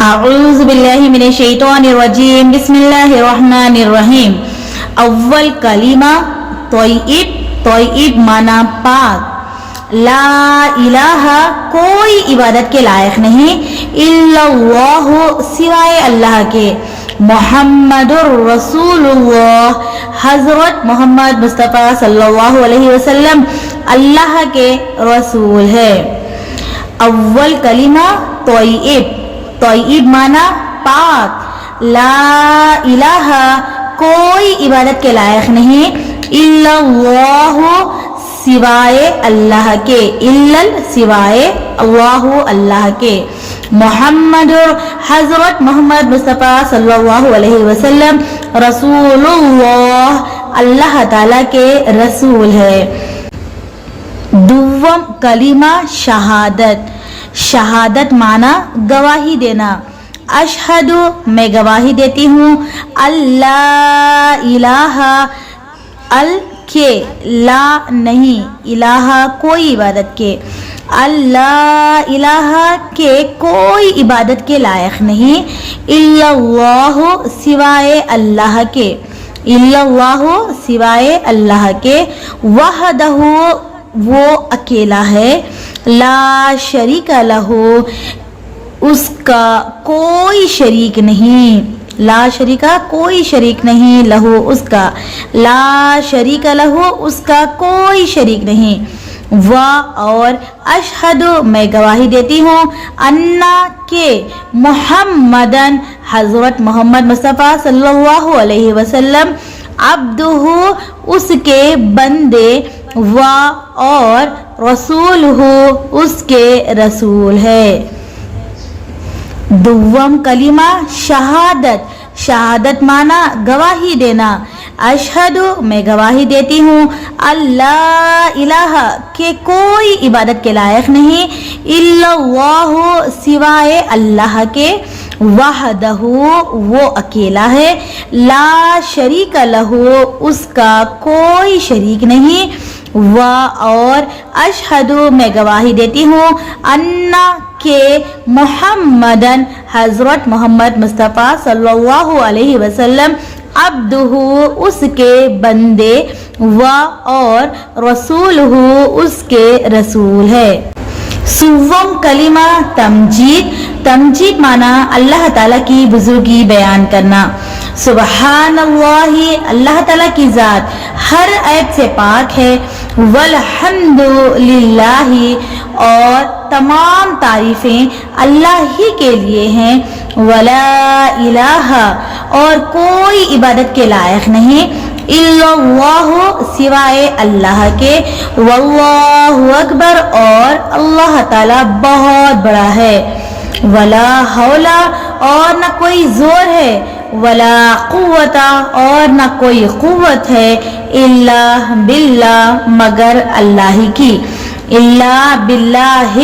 اعوذ باللہ من الشیطان الرجیم بسم اللہ الرحمن الرحیم. اول کلمہ طیب. طیب معنی پاک. لا الہ کوئی عبادت کے لائق نہیں الا اللہ سوائے اللہ کے. محمد الرسول اللہ حضرت محمد مصطفیٰ صلی اللہ علیہ وسلم اللہ کے رسول ہے. اول کلمہ طیب. طیب معنی پاک. لا الہ کوئی عبادت کے لائق نہیں الا اللہ سوائے اللہ کے. الا سوائے اللہ اللہ کے. محمد حضرت محمد مصطفیٰ صلی اللہ علیہ وسلم رسول اللہ اللہ تعالیٰ کے رسول ہے. دوم کلمہ شہادت. شہادت معنی گواہی دینا. اشہد میں گواہی دیتی ہوں اللہ الہ ال کے لا نہیں الہ کوئی عبادت کے. اللہ الہ کے کوئی عبادت کے لائق نہیں الا اللہ سوائے اللہ کے. الا اللہ سوائے اللہ کے. وحدہ وہ اکیلا ہے. لا شریک لہ اس کا کوئی شریک نہیں. لا شریکہ کوئی شریک نہیں. لہو اس کا. لا شریک لہو اس کا کوئی شریک نہیں. و اور اشہد میں گواہی دیتی ہوں انا کہ محمدن حضرت محمد مصطفیٰ صلی اللہ علیہ وسلم عبدہ اس کے بندے و اور رسول ہو اس کے رسول ہے. دوم کلمہ شہادت. شہادت معنی گواہی دینا. اشہد میں گواہی دیتی ہوں اللہ الہ کہ کوئی عبادت کے لائق نہیں الا اللہ سوائے اللہ کے. وحدہ وہ اکیلا ہے. لا شریک لہ اس کا کوئی شریک نہیں. و اور اشہد میں گواہی دیتی ہوں انا کہ محمدن حضرت محمد مصطفیٰ صلی اللہ علیہ وسلم عبدہ اس کے بندے و اور رسول اس کے رسول ہے. سوم کلمہ تمجید. تمجید معنی اللہ تعالیٰ کی بزرگی بیان کرنا. سبحان اللہ اللہ تعالیٰ کی ذات ہر عیب سے پاک ہے. والحمد للہ اور تمام تعریفیں اللہ ہی کے لیے ہیں. ولا الہ اور کوئی عبادت کے لائق نہیں الا اللہ سوائے اللہ کے. واللہ اکبر اور اللہ تعالیٰ بہت بڑا ہے. ولا حول اور نہ کوئی زور ہے. ولا قوت اور نہ کوئی قوت ہے. الا باللہ مگر اللہ ہی کی. الا باللہ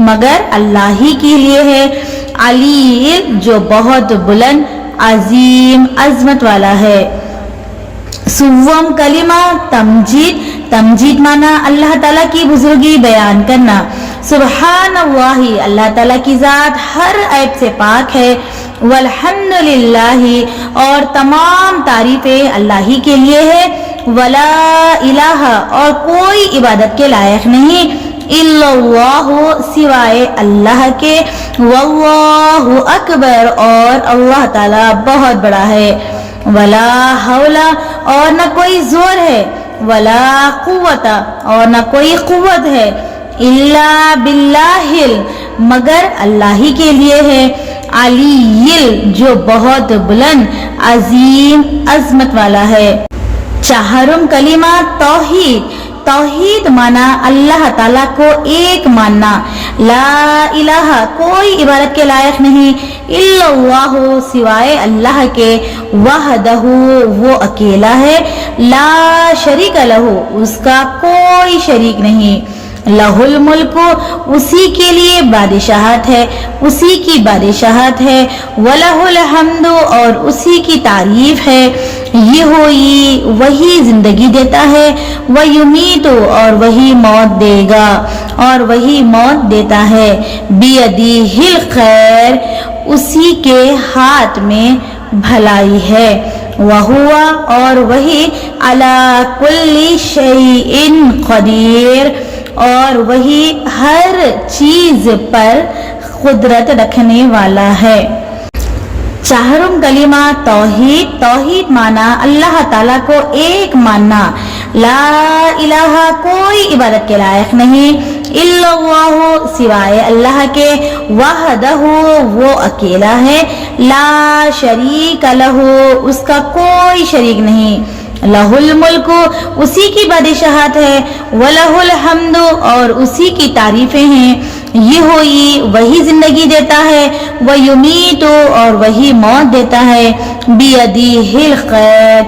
مگر اللہ ہی کے لیے ہے. علی جو بہت بلند عظیم عظمت والا ہے. سوم کلمہ تمجید. تمجید معنی اللہ تعالیٰ کی بزرگی بیان کرنا. سبحان اللہ اللہ تعالیٰ کی ذات ہر عیب سے پاک ہے. والحمد للہ اور تمام تعریفیں اللہ ہی کے لیے ہے. ولا الہ اور کوئی عبادت کے لائق نہیں الا اللہ سوائے اللہ کے. واللہ اکبر اور اللہ تعالیٰ بہت بڑا ہے. ولا حول اور نہ کوئی زور ہے. ولا قوت اور نہ کوئی قوت ہے. الا باللہ مگر اللہ ہی کے لیے ہے. علی جو بہت بلند عظیم عظمت والا ہے. چہارم کلمہ توحید. توحید مانا اللہ تعالیٰ کو ایک ماننا. لا الہ کوئی عبادت کے لائق نہیں الا اللہ سوائے اللہ کے. وحدہ وہ اکیلا ہے. لا شریک لہ اس کا کوئی شریک نہیں. لہ الملک اسی کے لیے بادشاہت ہے. اسی کی بادشاہت ہے. وَلَهُ الْحَمْدُ اور اسی کی تعریف ہے. یہ ہوئی وہی زندگی دیتا ہے. وَيُمِيتُ اور وہی موت دے گا اور وہی موت دیتا ہے. بِيَدِهِ الْخَيْرُ اسی کے ہاتھ میں بھلائی ہے، وہوا اور وہی علی کل شیء قدیر اور وہی ہر چیز پر قدرت رکھنے والا ہے۔ چہارم کلمہ توحید۔ توحید معنی اللہ تعالیٰ کو ایک ماننا، لا الہ کوئی عبادت کے لائق نہیں، الا اللہ سوائے اللہ کے، وحدہ وہ اکیلا ہے، لا شریک لہ اس کا کوئی شریک نہیں، لہ الملک اسی کی بادشاہت ہے، ولہ الحمد اور اسی کی تعریفیں ہیں، یہ ہوئی وہی زندگی دیتا ہے، ویمیت اور وہی موت دیتا ہے، بیدیہ الخیر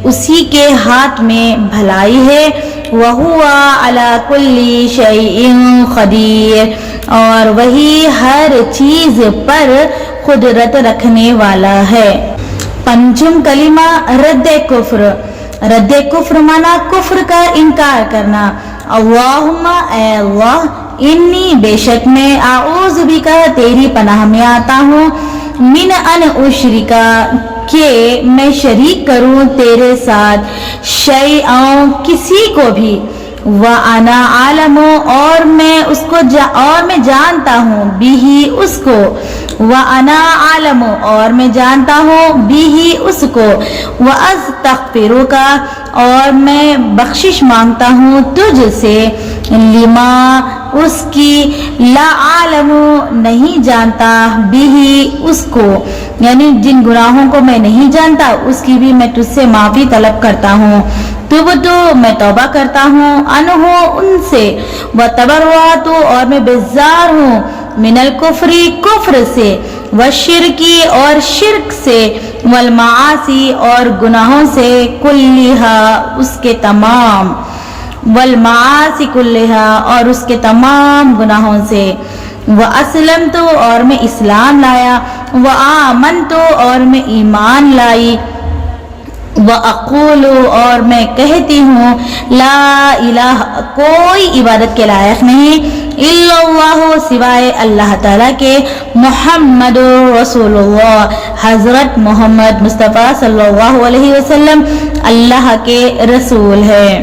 اسی کے ہاتھ میں بھلائی ہے، وہو علی کل شیء قدیر اور وہی ہر چیز پر قدرت رکھنے والا ہے۔ پنجم کلمہ رد کفر۔ رد کفر مانا کفر کا انکار کرنا، اللہم اے اللہ، انی بے شک میں اعوذ بک تیری پناہ میں آتا ہوں، من ان اشرکا کہ میں شریک کروں تیرے ساتھ، شیئا کسی کو بھی، وَأَنَا عَالَمُ اور میں جانتا ہوں بھی اس کو، وَأَنَا عَالَمُ اور میں جانتا ہوں بھی اس کو، وَأَسْتَغْفِرُكَ اور میں بخشش مانگتا ہوں تجھ سے، لما اس کی، لا عالم نہیں جانتا بھی اس کو، یعنی جن گناہوں کو میں نہیں جانتا اس کی بھی میں تجھ سے معافی طلب کرتا ہوں، توبتو میں توبہ کرتا ہوں، انہو ان سے، وتبرأت اور میں بیزار ہوں، من الکفر کفر سے، والشرکی اور شرک سے، والمعاصی اور گناہوں سے، کلہا اس کے تمام، والمعاصی کلہا اور اس کے تمام گناہوں سے، واسلمت اور میں اسلام لایا، وآمنت اور میں ایمان لائی، وَأَقُولُ اور میں کہتی ہوں، لا الہ کوئی عبادت کے لائق نہیں، الا اللہ سوائے اللہ تعالیٰ کے، محمد رسول اللہ حضرت محمد مصطفیٰ صلی اللہ علیہ وسلم اللہ کے رسول ہے۔